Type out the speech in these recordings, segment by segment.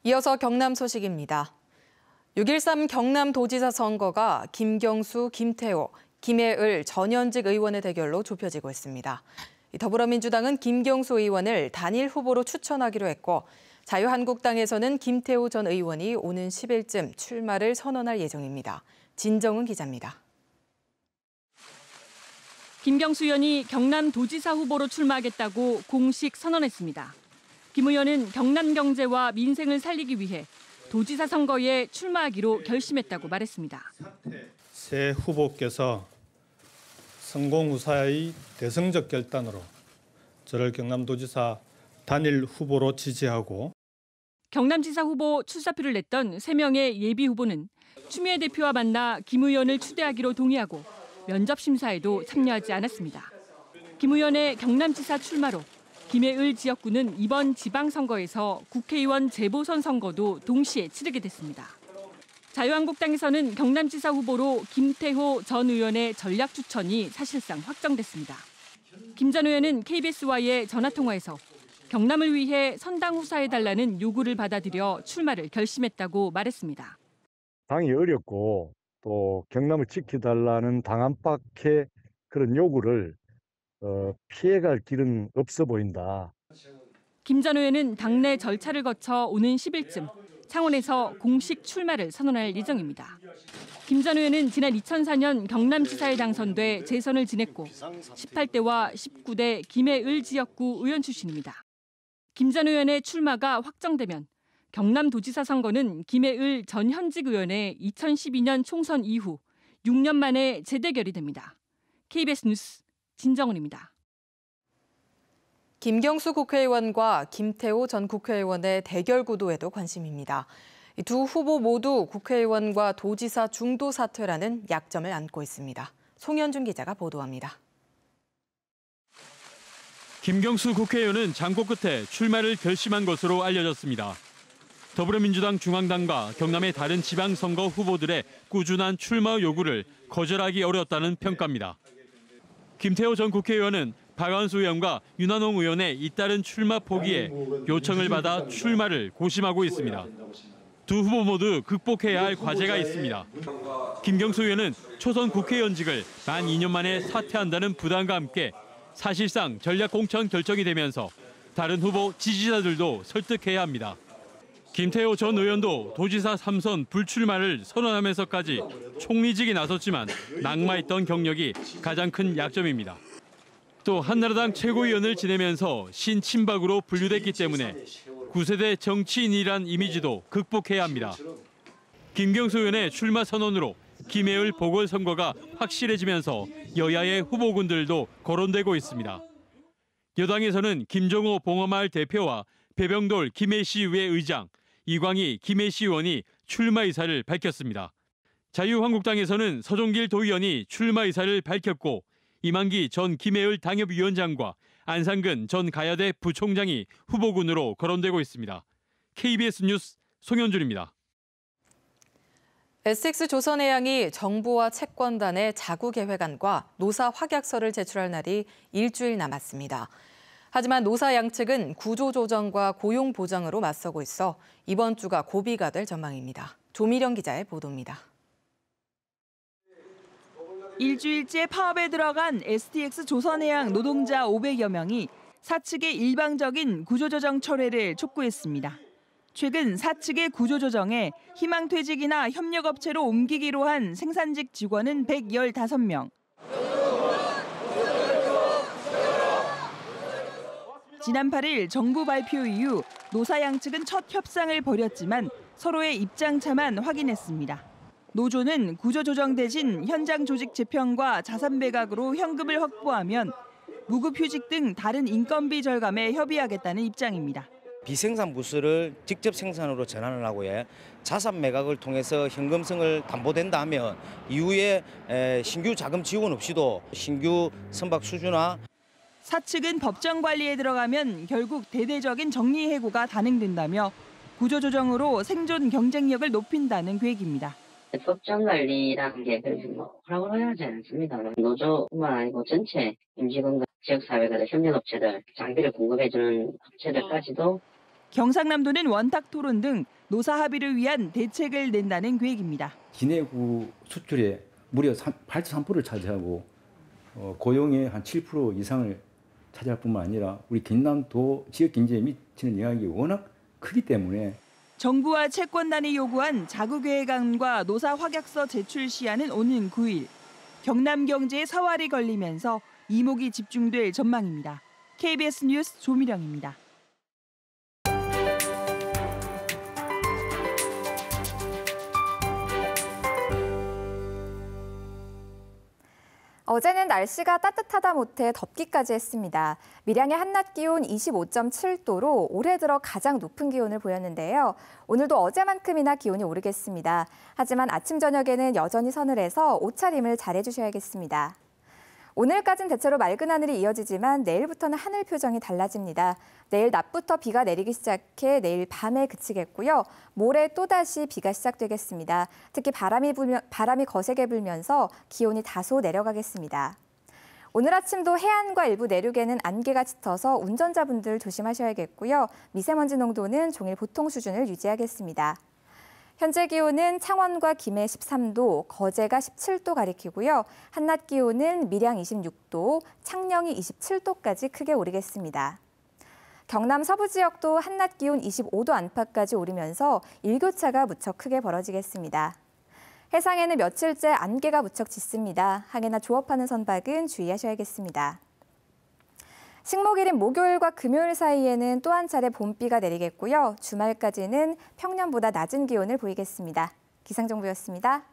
이어서 경남 소식입니다. 6.13 경남도지사 선거가 김경수, 김태호, 김해을 전현직 의원의 대결로 좁혀지고 있습니다. 더불어민주당은 김경수 의원을 단일 후보로 추천하기로 했고 자유한국당에서는 김태호 전 의원이 오는 10일쯤 출마를 선언할 예정입니다. 진정은 기자입니다. 김경수 의원이 경남도지사 후보로 출마하겠다고 공식 선언했습니다. 김 의원은 경남 경제와 민생을 살리기 위해 도지사 선거에 출마하기로 결심했다고 말했습니다. 새 후보께서 성공우사의 대승적 결단으로 저를 경남도지사 단일 후보로 지지하고 경남지사 후보 출사표를 냈던 3명의 예비 후보는 추미애 대표와 만나 김 의원을 추대하기로 동의하고 면접 심사에도 참여하지 않았습니다. 김 의원의 경남지사 출마로 김해을 지역구는 이번 지방선거에서 국회의원 재보선 선거도 동시에 치르게 됐습니다. 자유한국당에서는 경남지사 후보로 김태호 전 의원의 전략 추천이 사실상 확정됐습니다. 김 전 의원은 KBS와의 전화통화에서 경남을 위해 선당 후사해달라는 요구를 받아들여 출마를 결심했다고 말했습니다. 당이 어렵고 또 경남을 지켜달라는 당 안팎의 그런 요구를 피해갈 길은 없어 보인다. 김 전 의원은 당내 절차를 거쳐 오는 10일쯤 창원에서 공식 출마를 선언할 예정입니다. 김 전 의원은 지난 2004년 경남지사에 당선돼 재선을 지냈고 18대와 19대 김해을 지역구 의원 출신입니다. 김 전 의원의 출마가 확정되면 경남도지사 선거는 김해을 전 현직 의원의 2012년 총선 이후 6년 만에 재대결이 됩니다. KBS 뉴스 진정은입니다. 김경수 국회의원과 김태호 전 국회의원의 대결 구도에도 관심입니다. 두 후보 모두 국회의원과 도지사 중도 사퇴라는 약점을 안고 있습니다. 송현준 기자가 보도합니다. 김경수 국회의원은 장고 끝에 출마를 결심한 것으로 알려졌습니다. 더불어민주당 중앙당과 경남의 다른 지방선거 후보들의 꾸준한 출마 요구를 거절하기 어려웠다는 평가입니다. 김태호 전 국회의원은 박완수 의원과 윤한홍 의원의 잇따른 출마 포기에 요청을 받아 출마를 고심하고 있습니다. 두 후보 모두 극복해야 할 과제가 있습니다. 김경수 의원은 초선 국회의원직을 만 2년 만에 사퇴한다는 부담과 함께 사실상 전략 공천 결정이 되면서 다른 후보 지지자들도 설득해야 합니다. 김태호 전 의원도 도지사 3선 불출마를 선언하면서까지 총리직에 나섰지만 낙마했던 경력이 가장 큰 약점입니다. 또 한나라당 최고위원을 지내면서 신친박으로 분류됐기 때문에 9세대 정치인이란 이미지도 극복해야 합니다. 김경수 의원의 출마 선언으로 김해을 보궐선거가 확실해지면서 여야의 후보군들도 거론되고 있습니다. 여당에서는 김종호 봉어마을 대표와 배병돌 김해시의회 의장, 이광희 김해시 의원이 출마 의사를 밝혔습니다. 자유한국당에서는 서종길 도의원이 출마 의사를 밝혔고 이만기 전 김해을 당협위원장과 안상근 전 가야대 부총장이 후보군으로 거론되고 있습니다. KBS 뉴스 송현준입니다. SX조선해양이 정부와 채권단의 자구계획안과 노사 확약서를 제출할 날이 일주일 남았습니다. 하지만 노사 양측은 구조조정과 고용보장으로 맞서고 있어 이번 주가 고비가 될 전망입니다. 조미령 기자의 보도입니다. 일주일째 파업에 들어간 STX조선해양 노동자 500여 명이 사측의 일방적인 구조조정 철회를 촉구했습니다. 최근 사측의 구조조정에 희망퇴직이나 협력업체로 옮기기로 한 생산직 직원은 115명. 지난 8일 정부 발표 이후 노사 양측은 첫 협상을 벌였지만 서로의 입장차만 확인했습니다. 노조는 구조조정 대신 현장 조직 재편과 자산 배각으로 현금을 확보하면 무급휴직 등 다른 인건비 절감에 협의하겠다는 입장입니다. 비생산 부수를 직접 생산으로 전환을 하고 자산 매각을 통해서 현금성을 담보된다 하면 이후에 신규 자금 지원 없이도 신규 선박 수주나 사측은 법정 관리에 들어가면 결국 대대적인 정리해고가 단행된다며 구조조정으로 생존 경쟁력을 높인다는 계획입니다. 법정 관리라는 게 허락을 하지 않습니다. 노조뿐만 아니고 전체 임직원과 지역사회가 협력업체들, 장비를 공급해주는 업체들까지도 경상남도는 원탁 토론 등 노사 합의를 위한 대책을 낸다는 계획입니다. 진해구 수출에 무려 8.3%를 차지하고 고용의 한 7% 이상을 차지할 뿐만 아니라 우리 경남도 지역 경제에 미치는 영향이 워낙 크기 때문에 정부와 채권단이 요구한 자구계획안과 노사 확약서 제출 시한은 오는 9일. 경남 경제에 사활이 걸리면서 이목이 집중될 전망입니다. KBS 뉴스 조미령입니다. 어제는 날씨가 따뜻하다 못해 덥기까지 했습니다. 밀양의 한낮 기온 25.7도로 올해 들어 가장 높은 기온을 보였는데요. 오늘도 어제만큼이나 기온이 오르겠습니다. 하지만 아침 저녁에는 여전히 서늘해서 옷차림을 잘해주셔야겠습니다. 오늘까진 대체로 맑은 하늘이 이어지지만 내일부터는 하늘 표정이 달라집니다. 내일 낮부터 비가 내리기 시작해 내일 밤에 그치겠고요. 모레 또다시 비가 시작되겠습니다. 특히 바람이 거세게 불면서 기온이 다소 내려가겠습니다. 오늘 아침도 해안과 일부 내륙에는 안개가 짙어서 운전자분들 조심하셔야겠고요. 미세먼지 농도는 종일 보통 수준을 유지하겠습니다. 현재 기온은 창원과 김해 13도, 거제가 17도 가리키고요. 한낮 기온은 밀양 26도, 창녕이 27도까지 크게 오르겠습니다. 경남 서부 지역도 한낮 기온 25도 안팎까지 오르면서 일교차가 무척 크게 벌어지겠습니다. 해상에는 며칠째 안개가 무척 짙습니다. 항해나 조업하는 선박은 주의하셔야겠습니다. 식목일인 목요일과 금요일 사이에는 또 한 차례 봄비가 내리겠고요. 주말까지는 평년보다 낮은 기온을 보이겠습니다. 기상정보였습니다.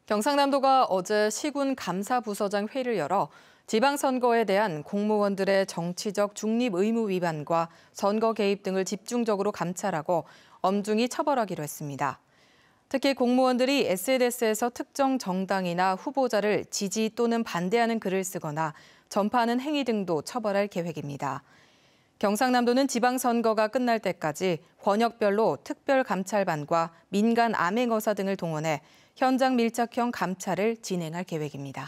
경상남도가 어제 시군 감사부서장 회의를 열어 지방선거에 대한 공무원들의 정치적 중립 의무 위반과 선거 개입 등을 집중적으로 감찰하고 엄중히 처벌하기로 했습니다. 특히 공무원들이 SNS에서 특정 정당이나 후보자를 지지 또는 반대하는 글을 쓰거나 전파하는 행위 등도 처벌할 계획입니다. 경상남도는 지방선거가 끝날 때까지 권역별로 특별감찰반과 민간 암행어사 등을 동원해 현장 밀착형 감찰을 진행할 계획입니다.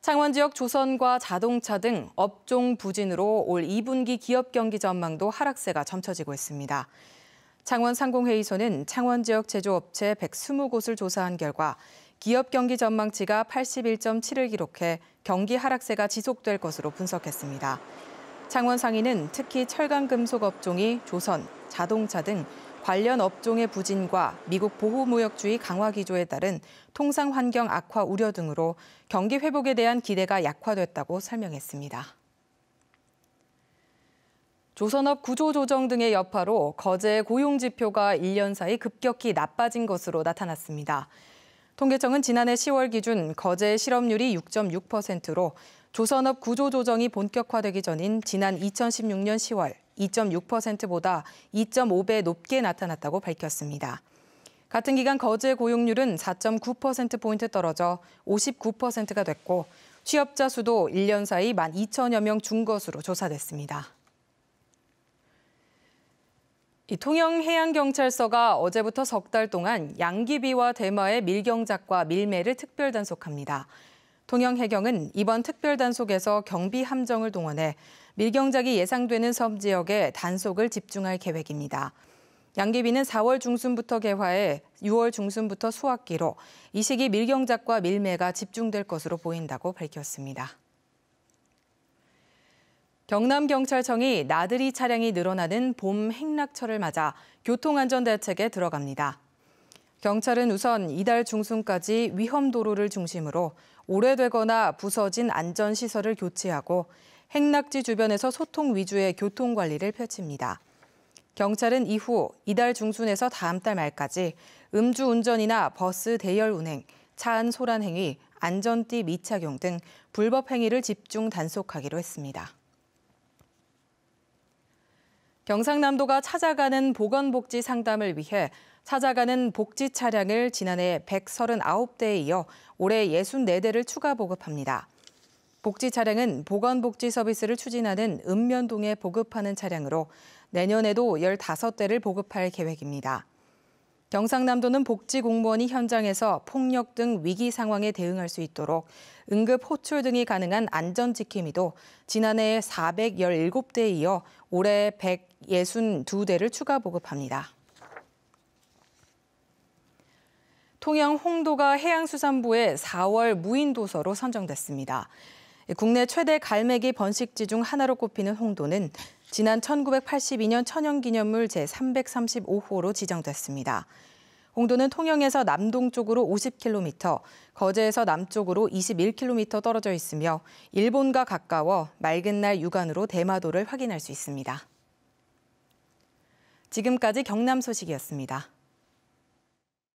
창원 지역 조선과 자동차 등 업종 부진으로 올 2분기 기업 경기 전망도 하락세가 점쳐지고 있습니다. 창원 상공회의소는 창원 지역 제조업체 120곳을 조사한 결과 기업 경기 전망치가 81.7을 기록해 경기 하락세가 지속될 것으로 분석했습니다. 창원 상인은 특히 철강금속 업종이 조선, 자동차 등 관련 업종의 부진과 미국 보호무역주의 강화 기조에 따른 통상 환경 악화 우려 등으로 경기 회복에 대한 기대가 약화됐다고 설명했습니다. 조선업 구조조정 등의 여파로 거제 고용지표가 1년 사이 급격히 나빠진 것으로 나타났습니다. 통계청은 지난해 10월 기준 거제 실업률이 6.6%로 조선업 구조조정이 본격화되기 전인 지난 2016년 10월 2.6%보다 2.5배 높게 나타났다고 밝혔습니다. 같은 기간 거제 고용률은 4.9%포인트 떨어져 59%가 됐고 취업자 수도 1년 사이 12,000여 명 준 것으로 조사됐습니다. 통영해양경찰서가 어제부터 석 달 동안 양귀비와 대마의 밀경작과 밀매를 특별 단속합니다. 통영해경은 이번 특별 단속에서 경비 함정을 동원해 밀경작이 예상되는 섬 지역에 단속을 집중할 계획입니다. 양귀비는 4월 중순부터 개화해 6월 중순부터 수확기로 이 시기 밀경작과 밀매가 집중될 것으로 보인다고 밝혔습니다. 경남경찰청이 나들이 차량이 늘어나는 봄 행락철을 맞아 교통안전대책에 들어갑니다. 경찰은 우선 이달 중순까지 위험도로를 중심으로 오래되거나 부서진 안전시설을 교체하고 행락지 주변에서 소통 위주의 교통관리를 펼칩니다. 경찰은 이후 이달 중순에서 다음 달 말까지 음주운전이나 버스 대열 운행, 차 안 소란 행위, 안전띠 미착용 등 불법 행위를 집중 단속하기로 했습니다. 경상남도가 찾아가는 보건복지 상담을 위해 찾아가는 복지 차량을 지난해 139대에 이어 올해 64대를 추가 보급합니다. 복지 차량은 보건복지 서비스를 추진하는 읍면동에 보급하는 차량으로 내년에도 15대를 보급할 계획입니다. 경상남도는 복지공무원이 현장에서 폭력 등 위기 상황에 대응할 수 있도록 응급 호출 등이 가능한 안전지킴이도 지난해 417대에 이어 올해 162대를 추가 보급합니다. 통영 홍도가 해양수산부의 4월 무인도서로 선정됐습니다. 국내 최대 갈매기 번식지 중 하나로 꼽히는 홍도는 지난 1982년 천연기념물 제335호로 지정됐습니다. 홍도는 통영에서 남동쪽으로 50km, 거제에서 남쪽으로 21km 떨어져 있으며 일본과 가까워 맑은 날 육안으로 대마도를 확인할 수 있습니다. 지금까지 경남 소식이었습니다.